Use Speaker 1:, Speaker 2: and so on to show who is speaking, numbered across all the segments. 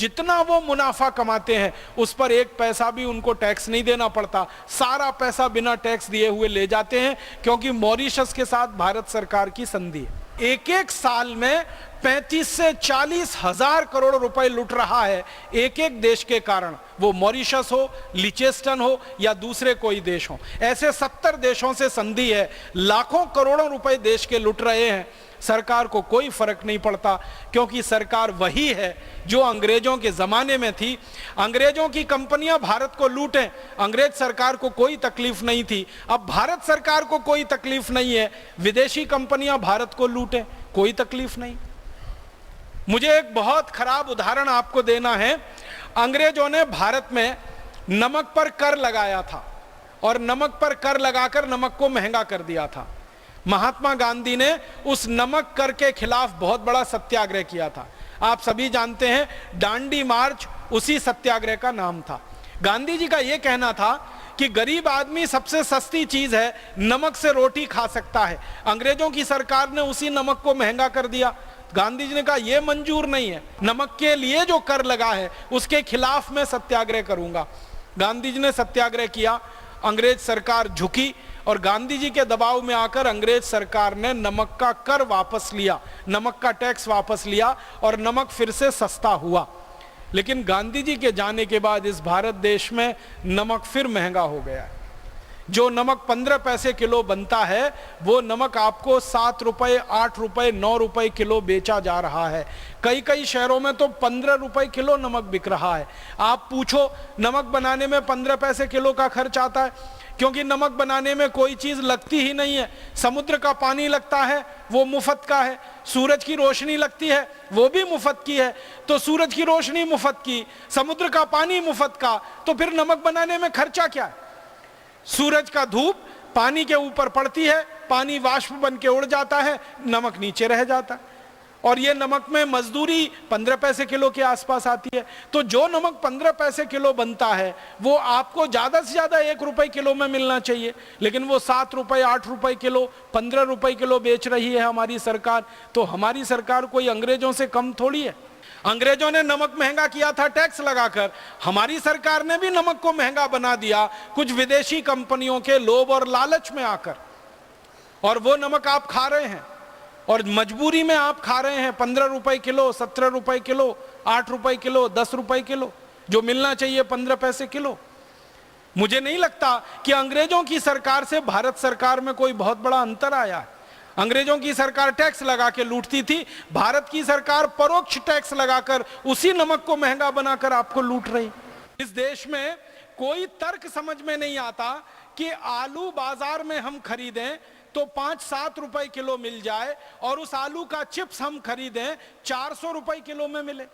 Speaker 1: जितना वो मुनाफा कमाते हैं उस पर एक पैसा भी उनको टैक्स नहीं देना पड़ता, सारा पैसा बिना टैक्स दिए हुए ले जाते हैं, क्योंकि मॉरिशस के साथ भारत सरकार की संधि है। एक एक साल में 35 से 40 हजार करोड़ रुपए लुट रहा है एक एक देश के कारण, वो मॉरिशस हो, लिचेस्टन हो या दूसरे कोई देश हो। ऐसे 70 देशों से संधि है, लाखों करोड़ों रुपए देश के लुट रहे हैं, सरकार को कोई फर्क नहीं पड़ता, क्योंकि सरकार वही है जो अंग्रेजों के जमाने में थी। अंग्रेजों की कंपनियां भारत को लूटें, अंग्रेज सरकार को कोई तकलीफ नहीं थी। अब भारत सरकार को कोई तकलीफ नहीं है, विदेशी कंपनियां भारत को लूटें, कोई तकलीफ नहीं। मुझे एक बहुत खराब उदाहरण आपको देना है। अंग्रेजों ने भारत में नमक पर कर लगाया था और नमक पर कर लगाकर नमक को महंगा कर दिया था। महात्मा गांधी ने उस नमक कर के खिलाफ बहुत बड़ा सत्याग्रह किया था। आप सभी जानते हैं दांडी मार्च उसी सत्याग्रह का नाम था। गांधी जी का यह कहना था कि गरीब आदमी सबसे सस्ती चीज है, नमक से रोटी खा सकता है। अंग्रेजों की सरकार ने उसी नमक को महंगा कर दिया। गांधी जी ने कहा यह मंजूर नहीं है, नमक के लिए जो कर लगा है उसके खिलाफ मैं सत्याग्रह करूंगा। गांधी जी ने सत्याग्रह किया, अंग्रेज सरकार झुकी और गांधी जी के दबाव में आकर अंग्रेज सरकार ने नमक का कर वापस लिया, नमक का टैक्स वापस लिया और नमक फिर से सस्ता हुआ। लेकिन गांधी जी के जाने के बाद इस भारत देश में नमक फिर महंगा हो गया है। जो नमक 15 पैसे किलो बनता है वो नमक आपको 7 रुपए, 8 रुपए, 9 रुपए किलो बेचा जा रहा है। कई कई शहरों में तो 15 रुपए किलो नमक बिक रहा है। आप पूछो, नमक बनाने में 15 पैसे किलो का खर्च आता है, क्योंकि नमक बनाने में कोई चीज लगती ही नहीं है। समुद्र का पानी लगता है, वो मुफ्त का है। सूरज की रोशनी लगती है, वो भी मुफ्त की है। तो सूरज की रोशनी मुफ्त की, समुद्र का पानी मुफ्त का, तो फिर नमक बनाने में खर्चा क्या है? सूरज का धूप पानी के ऊपर पड़ती है, पानी वाष्प बन के उड़ जाता है, नमक नीचे रह जाता है। और ये नमक में मजदूरी 15 पैसे किलो के आसपास आती है। तो जो नमक 15 पैसे किलो बनता है वो आपको ज्यादा से ज्यादा 1 रुपए किलो में मिलना चाहिए, लेकिन वो 7 रुपए, 8 रुपए किलो, 15 रुपए किलो बेच रही है हमारी सरकार। तो हमारी सरकार कोई अंग्रेजों से कम थोड़ी है। अंग्रेजों ने नमक महंगा किया था टैक्स लगाकर, हमारी सरकार ने भी नमक को महंगा बना दिया कुछ विदेशी कंपनियों के लोभ और लालच में आकर। और वो नमक आप खा रहे हैं और मजबूरी में आप खा रहे हैं। 15 रुपए किलो, 17 रुपए किलो, 8 रुपए किलो, 10 रुपए किलो, जो मिलना चाहिए 15 पैसे किलो। मुझे नहीं लगता कि अंग्रेजों की सरकार से भारत सरकार में कोई बहुत बड़ा अंतर आया है। अंग्रेजों की सरकार टैक्स लगा के लूटती थी, भारत की सरकार परोक्ष टैक्स लगाकर उसी नमक को महंगा बनाकर आपको लूट रही। इस देश में कोई तर्क समझ में नहीं आता कि आलू बाजार में हम खरीदें तो 5-7 रुपए किलो मिल जाए और उस आलू का चिप्स हम खरीदें 400 रुपए किलो में मिले।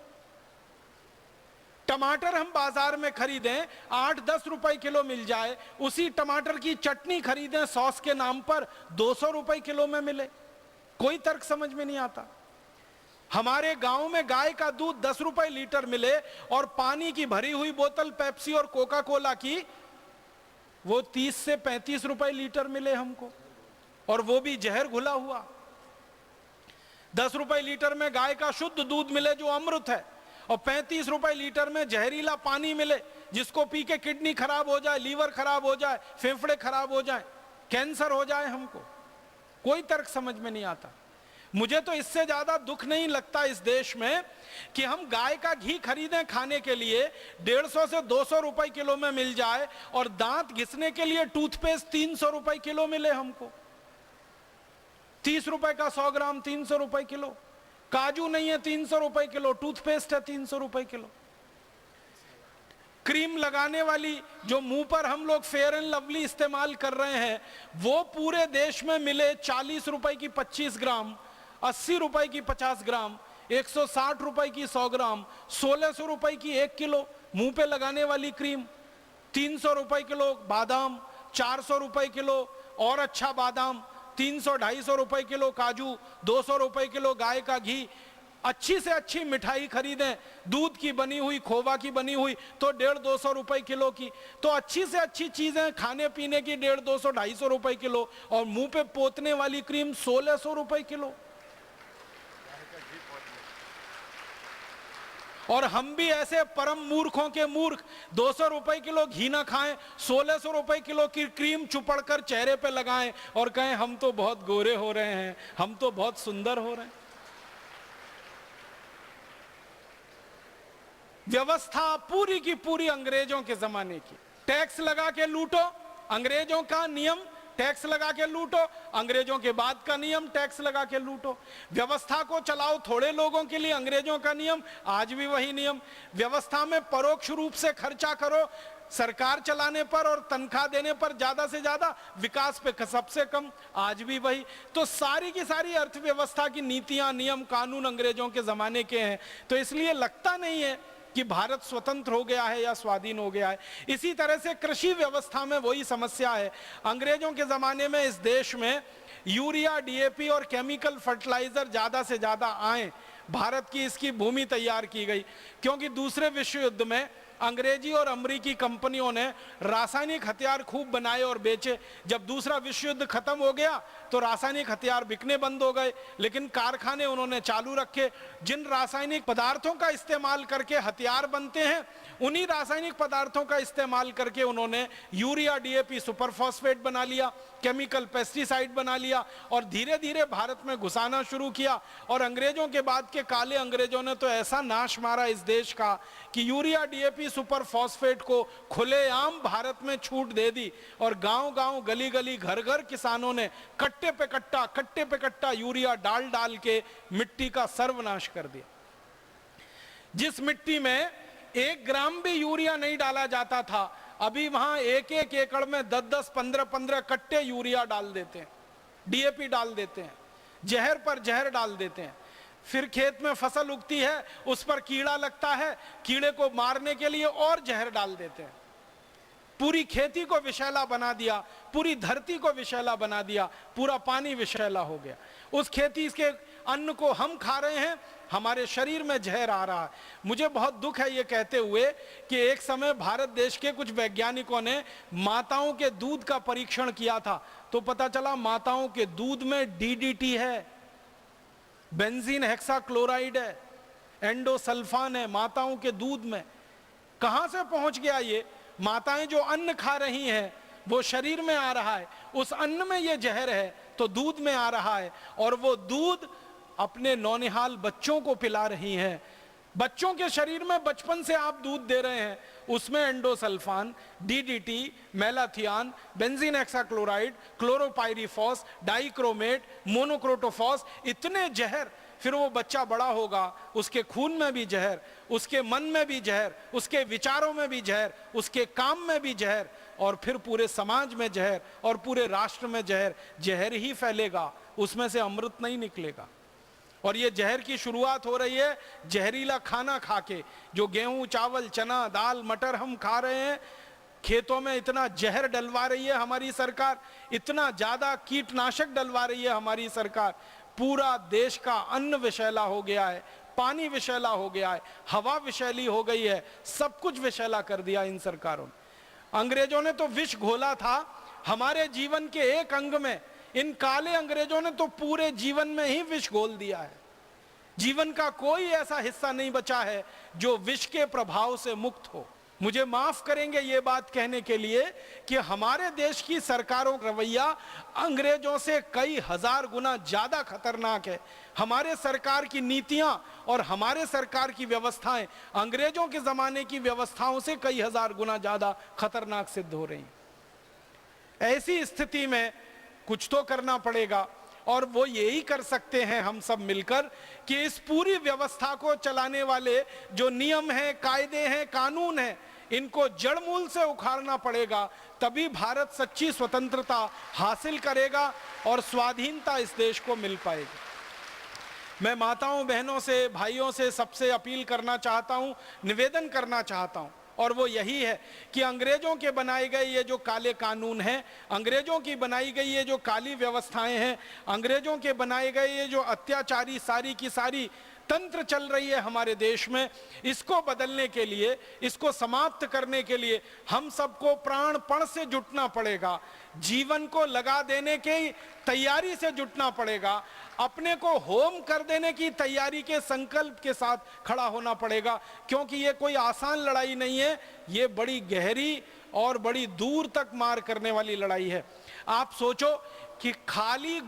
Speaker 1: टमाटर हम बाजार में खरीदें 8-10 रुपए किलो मिल जाए, उसी टमाटर की चटनी खरीदें सॉस के नाम पर 200 रुपए किलो में मिले। कोई तर्क समझ में नहीं आता। हमारे गांव में गाय का दूध 10 रुपए लीटर मिले और पानी की भरी हुई बोतल पेप्सी और कोका कोला की वो 30 से 35 रुपए लीटर मिले हमको, और वो भी जहर घुला हुआ। 10 रुपए लीटर में गाय का शुद्ध दूध मिले जो अमृत है, और 35 रुपए लीटर में जहरीला पानी मिले जिसको पी के किडनी खराब हो जाए, लीवर खराब हो जाए, फेफड़े खराब हो जाए, कैंसर हो जाए हमको। कोई तर्क समझ में नहीं आता। मुझे तो इससे ज्यादा दुख नहीं लगता इस देश में कि हम गाय का घी खरीदें खाने के लिए 150 से 200 रुपए किलो में मिल जाए, और दांत घिसने के लिए टूथपेस्ट 300 रुपए किलो मिले हमको। 30 रुपए का 100 ग्राम 300 रुपए किलो। काजू नहीं है 300 रुपए किलो, टूथपेस्ट है 300 रुपए किलो। क्रीम लगाने वाली जो मुंह पर हम लोग फेयर एंड लवली इस्तेमाल कर रहे हैं, वो पूरे देश में मिले 40 रुपए की 25 ग्राम, 80 रुपए की 50 ग्राम, 160 रुपए की 100 ग्राम, 1600 रुपए की 1 किलो मुंह पे लगाने वाली क्रीम, 300 रुपए किलो बादाम, 400 रुपए किलो और अच्छा बादाम, 300-250 रुपए किलो काजू, 200 रुपए किलो गाय का घी। अच्छी से अच्छी मिठाई खरीदें, दूध की बनी हुई, खोवा की बनी हुई तो 150-200 रुपए किलो की। तो अच्छी से अच्छी चीजें खाने पीने की 150-250 रुपए किलो, और मुंह पे पोतने वाली क्रीम 1600 रुपए किलो। और हम भी ऐसे परम मूर्खों के मूर्ख 200 रुपए किलो घी ना खाएं, 1600 रुपए किलो की क्रीम चुपड़कर चेहरे पे लगाएं और कहें हम तो बहुत गोरे हो रहे हैं, हम तो बहुत सुंदर हो रहे हैं। व्यवस्था पूरी की पूरी अंग्रेजों के जमाने की। टैक्स लगा के लूटो, अंग्रेजों का नियम, टैक्स लगा के लूटो, अंग्रेजों के बाद का नियम, टैक्स लगा के लूटो। व्यवस्था को चलाओ थोड़े लोगों के लिए, अंग्रेजों का नियम, आज भी वही नियम। व्यवस्था में परोक्ष रूप से खर्चा करो, सरकार चलाने पर और तनख्वाह देने पर ज्यादा से ज्यादा, विकास पे सबसे कम, आज भी वही। तो सारी की सारी अर्थव्यवस्था की नीतियां, नियम, कानून अंग्रेजों के जमाने के हैं। तो इसलिए लगता नहीं है कि भारत स्वतंत्र हो गया है या स्वाधीन हो गया है। इसी तरह से कृषि व्यवस्था में वही समस्या है। अंग्रेजों के जमाने में इस देश में यूरिया, डीएपी और केमिकल फर्टिलाइजर ज्यादा से ज्यादा आए, भारत की इसकी भूमि तैयार की गई, क्योंकि दूसरे विश्व युद्ध में अंग्रेजी और अमेरिकी कंपनियों ने रासायनिक हथियार खूब बनाए और बेचे। जब दूसरा विश्व युद्ध खत्म हो गया तो रासायनिक हथियार बिकने बंद हो गए, लेकिन कारखाने उन्होंने चालू रखे। जिन रासायनिक पदार्थों का इस्तेमाल करके हथियार बनते हैं, उन्हीं रासायनिक पदार्थों का इस्तेमाल करके उन्होंने यूरिया, डीएपी, सुपर फॉस्फेट बना लिया, केमिकल पेस्टिसाइड बना लिया और धीरे धीरे भारत में घुसाना शुरू किया। और अंग्रेजों के बाद के काले अंग्रेजों ने तो ऐसा नाश मारा इस देश का कि यूरिया, डीएपी, सुपर फॉस्फेट को खुलेआम भारत में छूट दे दी और गांव-गांव, गली-गली, घर-घर किसानों ने कट्टे पे कट्टा यूरिया डाल डाल के मिट्टी का सर्वनाश कर दिया। जिस मिट्टी में 1 ग्राम भी यूरिया नहीं डाला जाता था, अभी वहां 1-1 एकड़ में 10-10, 15-15 कट्टे यूरिया डाल देते हैं, डीएपी डाल देते हैं, जहर पर जहर डाल देते हैं। फिर खेत में फसल उगती है, उस पर कीड़ा लगता है, कीड़े को मारने के लिए और जहर डाल देते हैं। पूरी खेती को विषैला बना दिया, पूरी धरती को विषैला बना दिया, पूरा पानी विषैला हो गया। उस खेती के अन्न को हम खा रहे हैं, हमारे शरीर में जहर आ रहा है। मुझे बहुत दुख है ये कहते हुए कि एक समय भारत देश के कुछ वैज्ञानिकों ने माताओं के दूध का परीक्षण किया था, तो पता चला माताओं के दूध में डीडीटी है, बेंजीन हेक्साक्लोराइड है, एंडोसल्फान है माताओं के दूध में। कहां से पहुंच गया ये? माताएं जो अन्न खा रही हैं वो शरीर में आ रहा है, उस अन्न में ये जहर है तो दूध में आ रहा है, और वो दूध अपने नौनिहाल बच्चों को पिला रही हैं। बच्चों के शरीर में बचपन से आप दूध दे रहे हैं, उसमें endosulfan, DDT, malathion, benzene hexachloride, chlorpyrifos, dichromate, monocrotophos, इतने जहर। फिर वो बच्चा बड़ा होगा, उसके खून में भी जहर, उसके मन में भी जहर, उसके विचारों में भी जहर, उसके काम में भी जहर, और फिर पूरे समाज में जहर और पूरे राष्ट्र में जहर। जहर ही फैलेगा, उसमें से अमृत नहीं निकलेगा। और ये जहर की शुरुआत हो रही है जहरीला खाना खा के। जो गेहूं, चावल, चना, दाल, मटर हम खा रहे हैं, खेतों में इतना जहर डलवा रही है हमारी सरकार, इतना ज्यादा कीटनाशक डलवा रही है हमारी सरकार। पूरा देश का अन्न विषैला हो गया है, पानी विषैला हो गया है, हवा विषैली हो गई है, सब कुछ विषैला कर दिया इन सरकारों ने। अंग्रेजों ने तो विष घोला था हमारे जीवन के एक अंग में, इन काले अंग्रेजों ने तो पूरे जीवन में ही विष घोल दिया है। जीवन का कोई ऐसा हिस्सा नहीं बचा है जो विष के प्रभाव से मुक्त हो। मुझे माफ करेंगे ये बात कहने के लिए कि हमारे देश की सरकारों का रवैया अंग्रेजों से कई हजार गुना ज्यादा खतरनाक है। हमारे सरकार की नीतियां और हमारे सरकार की व्यवस्थाएं अंग्रेजों के जमाने की व्यवस्थाओं से कई हजार गुना ज्यादा खतरनाक सिद्ध हो रही हैं। ऐसी स्थिति में कुछ तो करना पड़ेगा, और वो यही कर सकते हैं हम सब मिलकर कि इस पूरी व्यवस्था को चलाने वाले जो नियम हैं, कायदे हैं, कानून हैं, इनको जड़ मूल से उखाड़ना पड़ेगा। तभी भारत सच्ची स्वतंत्रता हासिल करेगा और स्वाधीनता इस देश को मिल पाएगी। मैं माताओं, बहनों से, भाइयों से सबसे अपील करना चाहता हूं, निवेदन करना चाहता हूं, और वो यही है कि अंग्रेजों के बनाए गए ये जो काले कानून हैं, अंग्रेजों की बनाई गई ये जो काली व्यवस्थाएं हैं, अंग्रेजों के बनाए गए ये जो अत्याचारी सारी की सारी तंत्र चल रही है हमारे देश में, इसको बदलने के लिए, इसको समाप्त करने के लिए हम सबको प्राणपण से जुटना पड़ेगा, जीवन को लगा देने की तैयारी से जुटना पड़ेगा। अपने को होम कर देने की तैयारी के संकल्प के साथ खड़ा होना पड़ेगा, क्योंकि ये कोई आसान लड़ाई नहीं है, ये बड़ी गहरी और बड़ी दूर तक मार करने वाली लड़ाई है। आप सोचो कि खाली